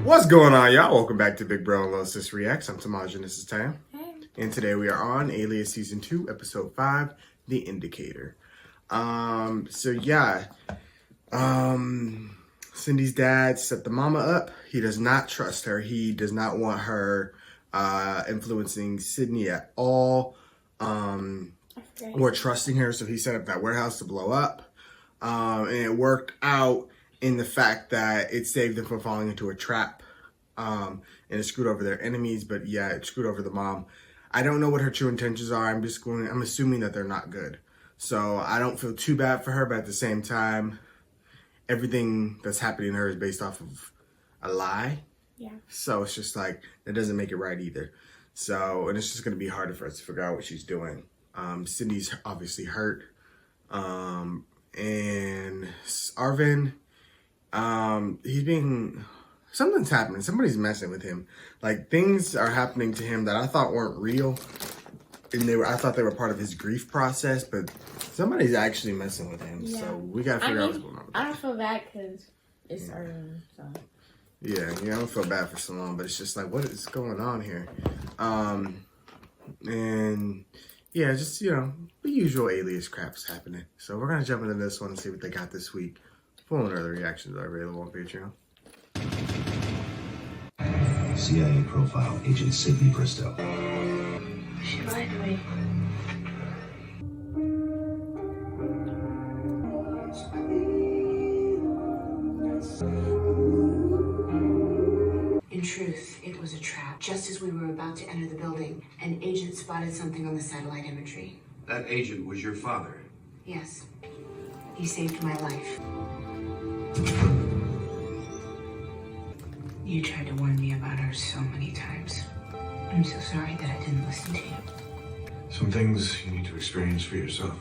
What's going on, y'all? Welcome back to Big Bro and Little Sis Reacts. I'm Tamaj and this is Tam. Hey. And today we are on Alias Season 2, Episode 5, The Indicator. Cindy's dad set the mama up. He does not trust her. He does not want her influencing Sydney at all. Or trusting her, so he set up that warehouse to blow up. And it worked out in the fact that it saved them from falling into a trap. And it screwed over their enemies, but yeah, it screwed over the mom. I don't know what her true intentions are. I'm assuming that they're not good. So I don't feel too bad for her, but at the same time, everything that's happening to her is based off of a lie. Yeah. So it's just like, that doesn't make it right either. So, and it's just going to be harder for us to figure out what she's doing. Cindy's obviously hurt. And Arvin, something's happening. Somebody's messing with him. Like, things are happening to him that I thought weren't real. And I thought they were part of his grief process, but somebody's actually messing with him. Yeah. So we gotta figure out what's going on. I don't feel bad because it's Arvin, so. Yeah, I don't feel bad for Salon, but it's just like, what is going on here? And yeah, just, the usual Alias crap's happening. So we're going to jump into this one and see what they got this week. Full and other reactions are available on Patreon. CIA profile, Agent Sydney Bristow. She lied to me. In truth, it was a trap. Just as we were about to enter the building, an agent spotted something on the satellite imagery. That agent was your father? Yes. He saved my life. You tried to warn me about her so many times. I'm so sorry that I didn't listen to you. Some things you need to experience for yourself.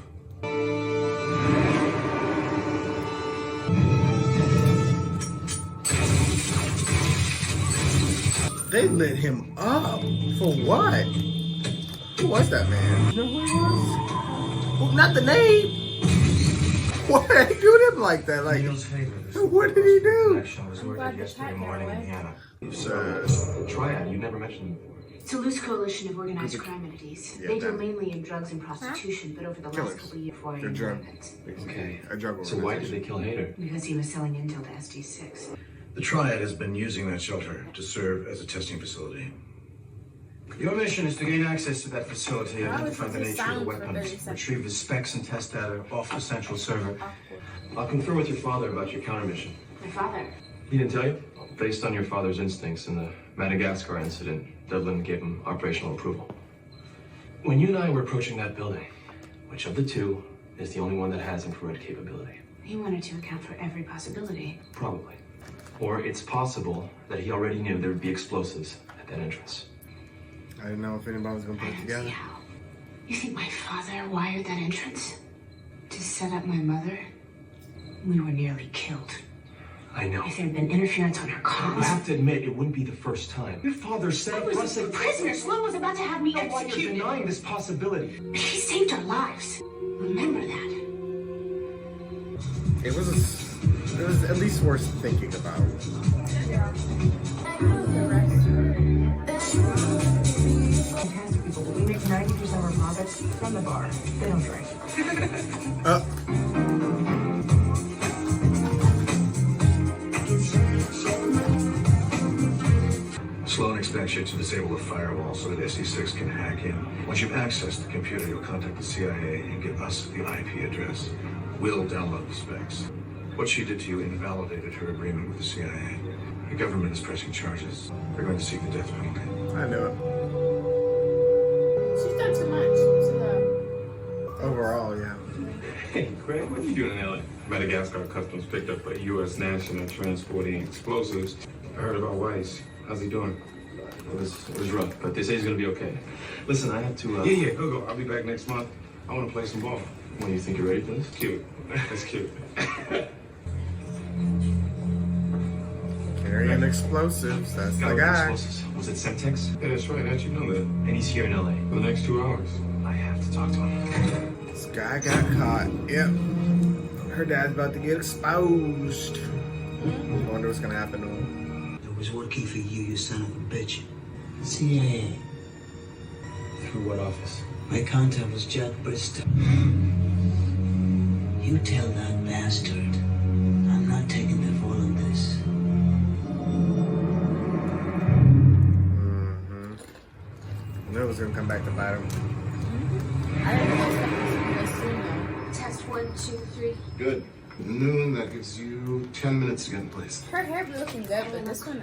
They lit him up. For what? Who was that man? You know who he was? Well, not the name. Why did he do him like that? Like, what did he do? I was working yesterday morning in Hannah. Triad, you never mentioned. It's a loose coalition of organized crime entities. Yeah, they deal mainly in drugs and prostitution, but over the Killers. last couple of years, before I They're knew drug. weapons. Okay. A drug So why did they kill Hader? Because he was selling intel to SD6. The Triad has been using that shelter to serve as a testing facility. Your mission is to gain access to that facility, identify the nature of the weapons, retrieve the specs and test data off the central server. I'll confer with your father about your counter mission. My father. He didn't tell you? Based on your father's instincts in the Madagascar incident, Devlin gave him operational approval. When you and I were approaching that building, which of the two is the only one that has infrared capability? He wanted to account for every possibility. Probably. Or it's possible that he already knew there would be explosives at that entrance. I didn't know if anybody was going to I put it don't together. see how. You think my father wired that entrance? To set up my mother? We were nearly killed. I know. If there had been interference on her You comms. have to admit, it wouldn't be the first time. Your father said I was a prisoner. Sloan was about to have me Why you're executed. denying this possibility? He saved our lives. Remember that. It was at least worth thinking about. Fantastic people, but we make 90% of our profits from the bar. They don't drink. Sloan expects you to disable the firewall so that SE6 can hack in. Once you've accessed the computer, you'll contact the CIA and give us the IP address. We'll download the specs. What she did to you invalidated her agreement with the CIA. The government is pressing charges. They're going to seek the death penalty. I knew it. She's done too much to Overall, yeah. Hey, Craig, what are you doing in LA? Madagascar Customs picked up a U.S. national transporting explosives. I heard about Weiss. How's he doing? It was rough, but they say he's gonna be okay. Listen, I have to, Yeah, go. I'll be back next month. I want to play some ball. When you think you're ready for this? Cute. That's cute. Carrying explosives. That's the Got guy. explosives. Was it Semtex? Yeah, that's right. How'd you know that? And he's here in LA. For the next 2 hours. I have to talk to him. This guy got caught. Yep. Her dad's about to get exposed. I wonder what's gonna happen to him. The was working for you, you son of a bitch. CIA. Through what office? My contact was Jack Bristow. You tell that bastard I'm not taking the fall on this. Knew it was gonna come back to bite him. I didn't know something was soon though. Test 1, 2, 3. Good. Noon, that gives you 10 minutes to get in place. Her hair be looking good, but this one.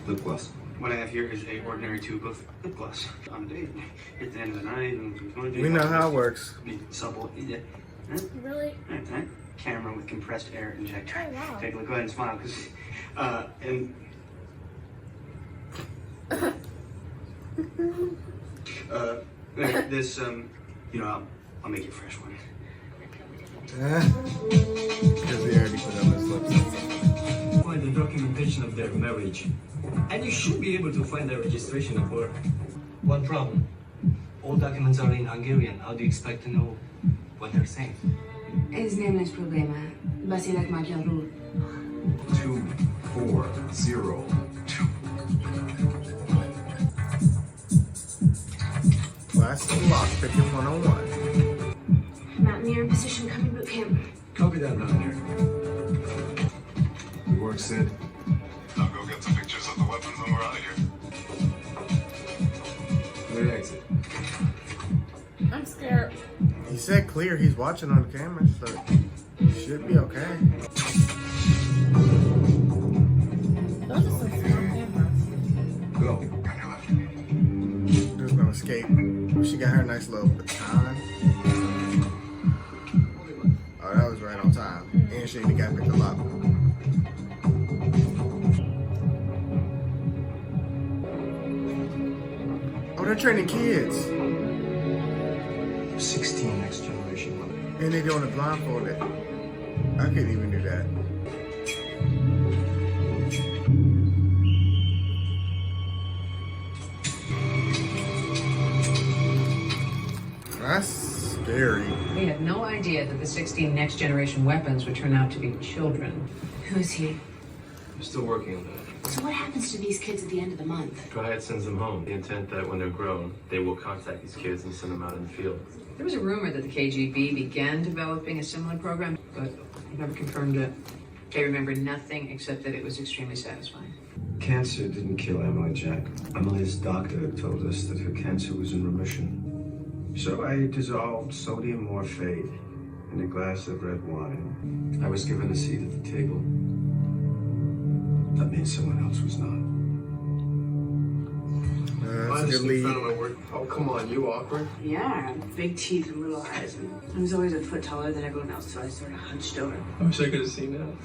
Lip gloss. What I have here is a ordinary tube of lip gloss. On a date, at the end of the night, and We know how it works. Supple. Yeah. Really? Right. Camera with compressed air injector. Oh, wow. Take a look. Go ahead and smile, because this I'll make you a fresh one. Because he already put on his lips. Find the documentation of their marriage, and you should be able to find their registration of birth. One problem. All documents are in Hungarian. How do you expect to know what they're saying? Ez nem lesz probléma. Beszélek magyarul. 2402. Class lock, picking 101. Mountaineer in position, coming boot camp. Copy that, Mountaineer. Good work, Sid. I'll go get some pictures of the weapons and we're out of here. Clear exit. I'm scared. He said clear, he's watching on the camera, so he should be okay. Those are some small cameras. Go. On your left. There's no escape. She got her nice little baton. Oh, that was right on time. And she even got picked the lock. Oh, they're training kids. 16 next generation women. And they're doing it blindfolded. I couldn't even do that. That's scary. We had no idea that the 16 next generation weapons would turn out to be children. Who is he? We're still working on that. So what happens to these kids at the end of the month? Triad sends them home. The intent that when they're grown, they will contact these kids and send them out in the field. There was a rumor that the KGB began developing a similar program, but never confirmed it. They remember nothing except that it was extremely satisfying. Cancer didn't kill Emily, Jack. Emily's doctor told us that her cancer was in remission. So I dissolved sodium morphate in a glass of red wine. I was given a seat at the table. That means someone else was not. That's a good lead. Oh, come on, you awkward? Yeah, big teeth and little eyes. I was always a foot taller than everyone else, so I sort of hunched over. I wish I could have seen that.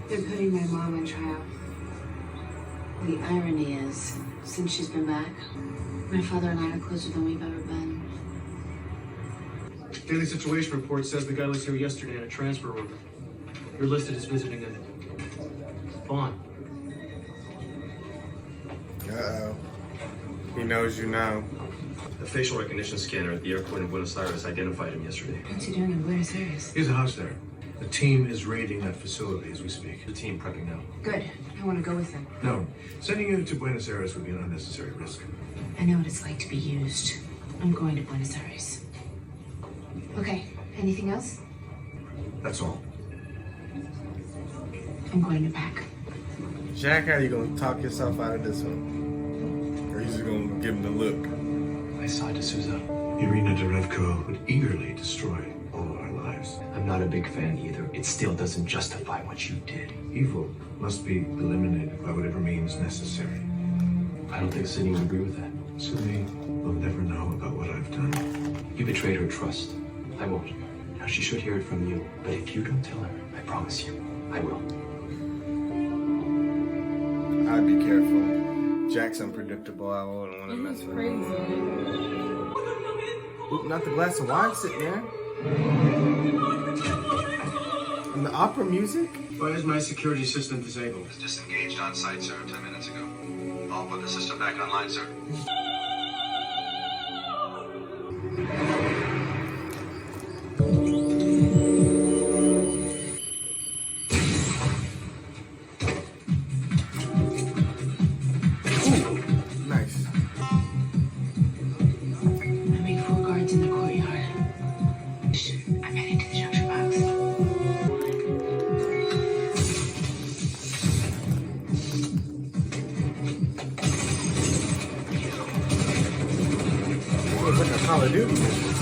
They're putting my mom on trial. The irony is, since she's been back, my father and I are closer than we've ever been. Daily situation report says the guy was here yesterday on a transfer order. You're listed as visiting a Vaughn. Uh-oh. He knows you know. The facial recognition scanner at the airport in Buenos Aires identified him yesterday. What's he doing in Buenos Aires? He has a house there. The team is raiding that facility as we speak. The team prepping now. Good. I want to go with him. No, sending you to Buenos Aires would be an unnecessary risk. I know what it's like to be used. I'm going to Buenos Aires. Okay. Anything else? That's all. I'm going to pack. Jack, how you gonna talk yourself out of this one? Or you just gonna give him the look? I saw D'Souza. Irina Derevko would eagerly destroy all our lives. I'm not a big fan either. It still doesn't justify what you did. Evil must be eliminated by whatever means necessary. I don't think Sydney would agree with that. Sydney will never know about what I've done. You betrayed her trust. I won't. Now, she should hear it from you. But if you don't tell her, I promise you, I will. I'd be careful. Jack's unpredictable. I wouldn't want to mess with him. Oop, not the glass of wine sitting there. And the opera music? Why is my security system disabled? Was disengaged on site, sir, 10 minutes ago. I'll put the system back online, sir. It's like a Call of Duty mission.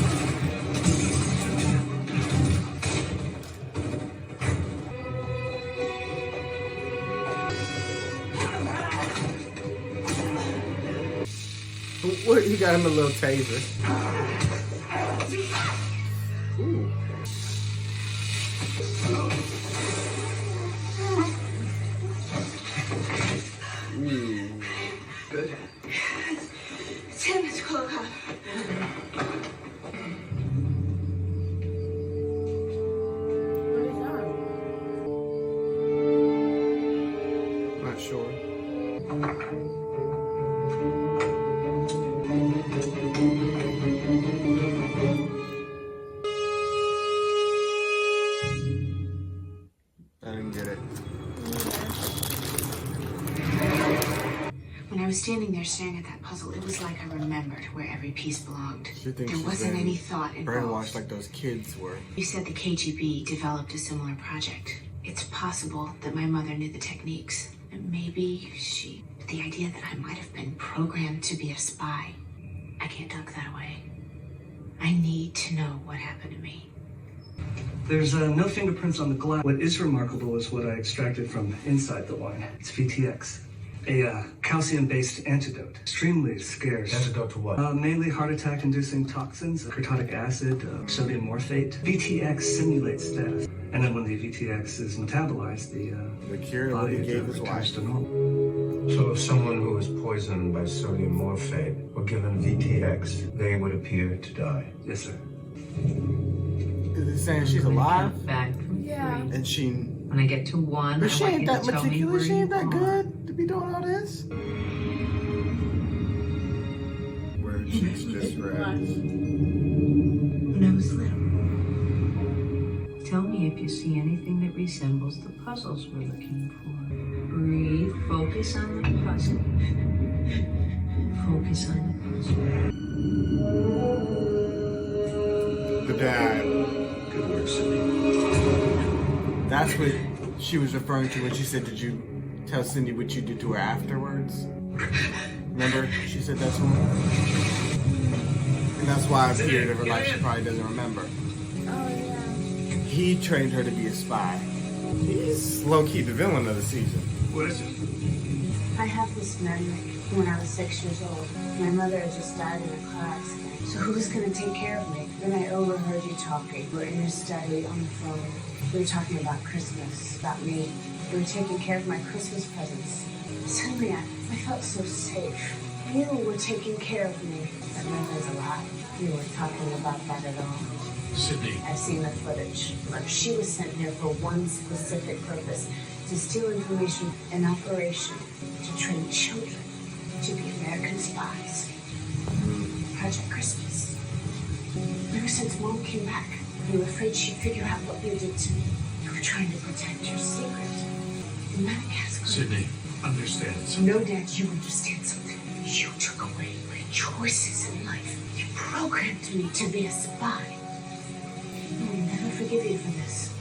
What? He got him a little taser. Ooh. Ooh. Good. Tim, it's close up. Not sure. I didn't get it. When I was standing there staring at that puzzle, it was like I remembered where every piece belonged. She thinks There she's wasn't been any thought involved. brainwashed like those kids were. You said the KGB developed a similar project. It's possible that my mother knew the techniques. And maybe she... The idea that I might have been programmed to be a spy. I can't tuck that away. I need to know what happened to me. There's no fingerprints on the glass. What is remarkable is what I extracted from inside the wine. It's VTX, a calcium-based antidote. Extremely scarce. Antidote to what? Mainly heart attack-inducing toxins, curtotic acid, sodium morphate. VTX simulates death. And then when the VTX is metabolized, The cure what he gave his wife. returns to normal. So if someone who was poisoned by sodium morphate were given VTX, they would appear to die. Yes, sir. Is it saying she's alive? Back from Yeah. three. And she... When I get to one, But I she want ain't you that to tell me where meticulous. She ain't you that are. good to be doing all this. Where cheeks just red. When I was little, Tell me if you see anything that resembles the puzzles we're looking for. Breathe. Focus on the puzzle. Focus on the puzzle. The dad. Good work, Sydney. That's what she was referring to when she said, did you tell Cindy what you did to her afterwards? Remember? She said that to him. And that's why a period of her life she probably doesn't remember. Oh, yeah. He trained her to be a spy. He's low-key the villain of the season. What is it? I have this memory when I was 6 years old. My mother had just died in a car accident. So who was going to take care of me? Then I overheard you talking. We're in your study on the phone. We were talking about Christmas, about me. You were taking care of my Christmas presents. Suddenly, I felt so safe. You were taking care of me. That memory's a lie. You weren't talking about that at all. Sydney. I've seen the footage. Look, she was sent here for one specific purpose, to steal information, an operation to train children to be American spies. Project Christmas. Ever since Mom came back, you were afraid she'd figure out what you did to me. You were trying to protect your secret. In Madagascar. Sydney, understand something. No, Dad, you understand something. You took away my choices in life. You programmed me to be a spy. I'll never forgive you for this.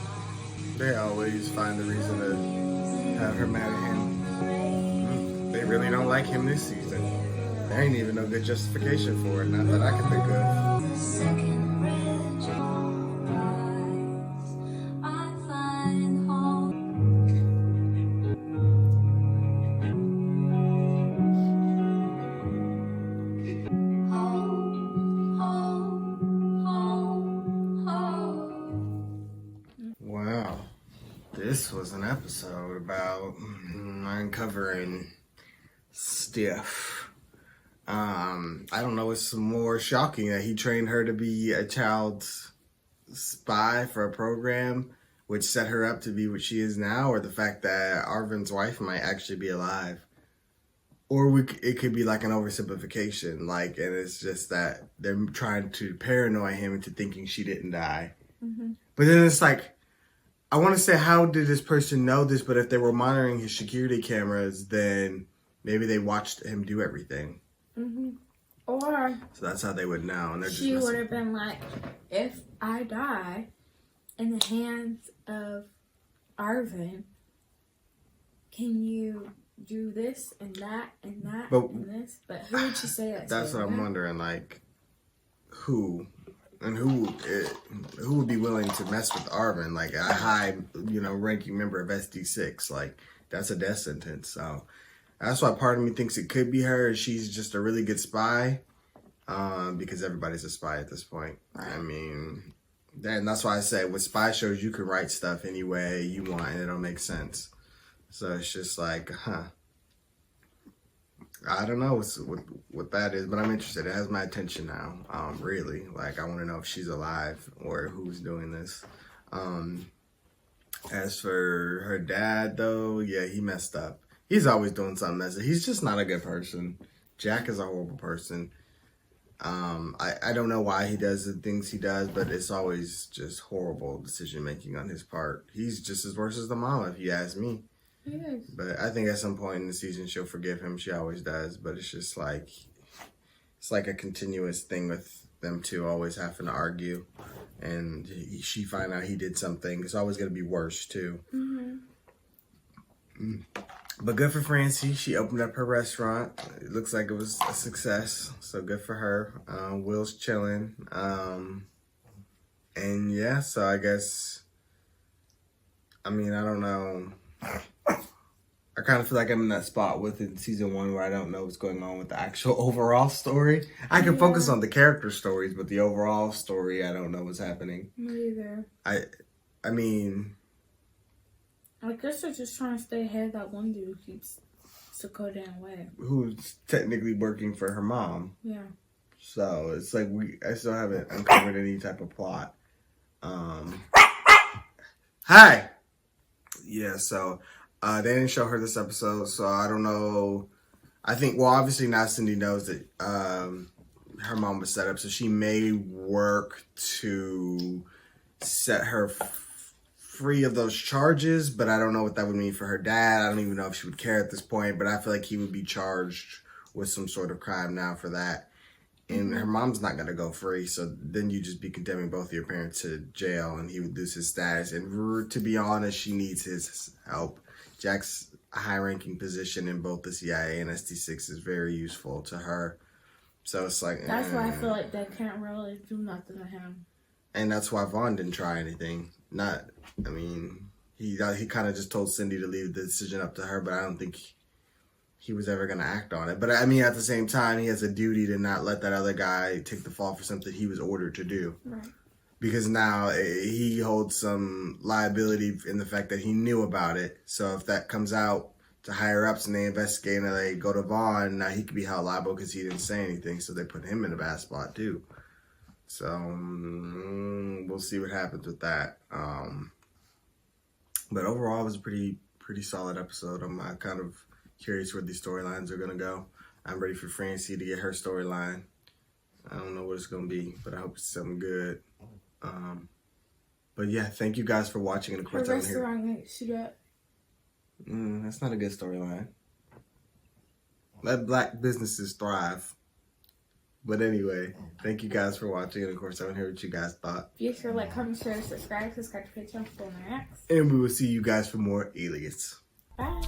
They always find a reason to have her mad at him. They really don't like him this season. There ain't even no good justification for it, not that I can think of. Wow. This was an episode about uncovering stuff. I don't know what's more shocking, that he trained her to be a child spy for a program which set her up to be what she is now, or the fact that Arvin's wife might actually be alive. Or it could be like an oversimplification, and it's just that they're trying to paranoid him into thinking she didn't die. Mm-hmm. But then it's like, I want to say, how did this person know this? But if they were monitoring his security cameras, then maybe they watched him do everything. Mm-hmm. Or So that's how they would know. And they're just she would missing. have been like, if I die in the hands of Arvin, can you do this and that and that But- and this? But who would she say that That's to? what I'm wondering. who? And who would be willing to mess with Arvin, like a high, ranking member of SD6? Like, that's a death sentence. So that's why part of me thinks it could be her. She's just a really good spy, because everybody's a spy at this point. I mean, that's why I say with spy shows, you can write stuff any way you want and it'll make sense. So it's just like, I don't know what that is, but I'm interested. It has my attention now, really. Like, I want to know if she's alive or who's doing this. As for her dad, though, yeah, he messed up. He's always doing something messy. He's just not a good person. Jack is a horrible person. I don't know why he does the things he does, but it's always just horrible decision-making on his part. He's just as worse as the mama, if you ask me. Yes. But I think at some point in the season she'll forgive him. She always does. But it's just like, it's like a continuous thing with them two always having to argue. And she find out he did something. It's always going to be worse too. But good for Francie. She opened up her restaurant. It looks like it was a success. So good for her. Will's chilling. And yeah, so I guess, I mean, I don't know. I kind of feel like I'm in that spot within season 1 where I don't know what's going on with the actual overall story. I can focus on the character stories, but the overall story, I don't know what's happening. Me either. I mean, I guess they're just trying to stay ahead of that one dude who keeps so damn way. who's technically working for her mom. Yeah. So it's like I still haven't uncovered any type of plot. Hi! Yeah, so they didn't show her this episode, so I don't know. I think, well, obviously now Cindy knows that her mom was set up, so she may work to set her free of those charges, but I don't know what that would mean for her dad. I don't even know if she would care at this point, but I feel like he would be charged with some sort of crime now for that. And her mom's not going to go free, so then you just be condemning both of your parents to jail, and he would lose his status. And to be honest, she needs his help. Jack's high-ranking position in both the CIA and SD6 is very useful to her. So it's like... That's why I feel like they can't really do nothing to him. And that's why Vaughn didn't try anything. He kind of just told Cindy to leave the decision up to her, but I don't think he was ever going to act on it. But I mean, at the same time, he has a duty to not let that other guy take the fall for something he was ordered to do. Right. Because now he holds some liability in the fact that he knew about it. So if that comes out to higher ups and they investigate and they go to Vaughn, now he could be held liable because he didn't say anything. So they put him in a bad spot too. So we'll see what happens with that. But overall, it was a pretty solid episode. I'm kind of curious where these storylines are going to go. I'm ready for Francie to get her storyline. I don't know what it's going to be, but I hope it's something good. But yeah, thank you guys for watching. And of course, her restaurant ain't shoot up. That's not a good storyline. Let black businesses thrive. But anyway, thank you guys for watching. And of course, I want to hear what you guys thought. Be sure to like, comment, share, subscribe to the Patreon for more next. And we will see you guys for more Alias. Bye.